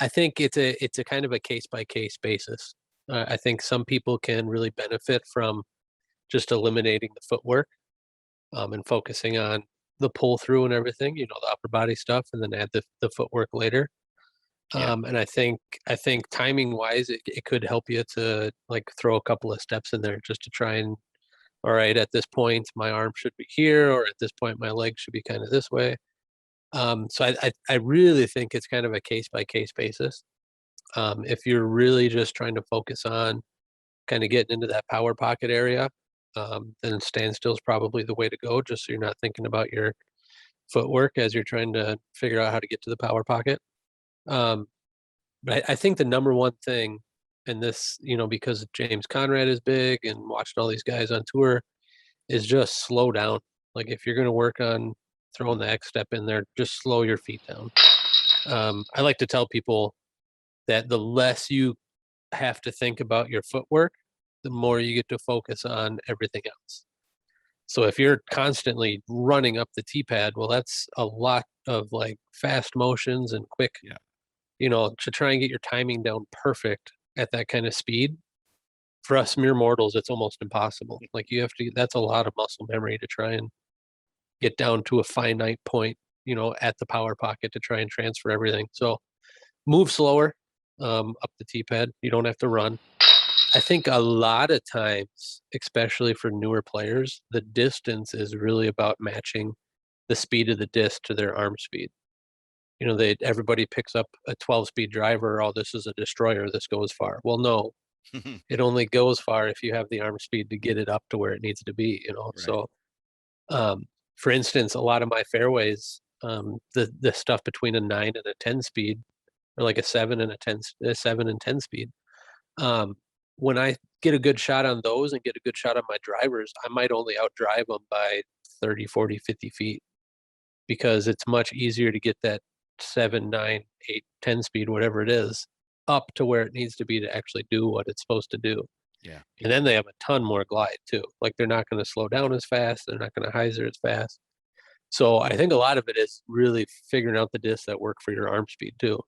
I think it's a kind of a case by case basis. I think some people can really benefit from just eliminating the footwork, and focusing on the pull through and everything, the upper body stuff, and then add the footwork later. Yeah. And I think timing wise, it could help you to like throw a couple of steps in there just to try and, all right, at this point my arm should be here, or at this point my leg should be kind of this way. So I really think it's kind of a case by case basis. If you're really just trying to focus on kind of getting into that power pocket area, then standstill is probably the way to go, just so you're not thinking about your footwork as you're trying to figure out how to get to the power pocket. Um, but I think the number one thing, and this, because James Conrad is big and watching all these guys on tour, is just slow down. Like if you're going to work on throwing the X step in there, just slow your feet down. I like to tell people that the less you have to think about your footwork, the more you get to focus on everything else. So if you're constantly running up the tee pad, well, that's a lot of like fast motions and quick, Yeah. to try and get your timing down perfect at that kind of speed. For us mere mortals, it's almost impossible. Like that's a lot of muscle memory to try and get down to a finite point, at the power pocket to try and transfer everything. So move slower, up the tee pad. You don't have to run. I think a lot of times, especially for newer players, the distance is really about matching the speed of the disc to their arm speed. Everybody picks up a 12-speed driver. Oh, this is a destroyer. This goes far. Well, no, it only goes far if you have the arm speed to get it up to where it needs to be. Right. So, for instance, a lot of my fairways, the stuff between a 9 and a 10 speed, or like a 7 and a 7 and 10 speed. Um, when I get a good shot on those and get a good shot on my drivers, I might only outdrive them by 30, 40, 50 feet, because it's much easier to get that 7, 9, 8, 10 speed, whatever it is, up to where it needs to be to actually do what it's supposed to do. Yeah. And then they have a ton more glide too. Like they're not going to slow down as fast. They're not going to hyzer as fast. So I think a lot of it is really figuring out the discs that work for your arm speed too.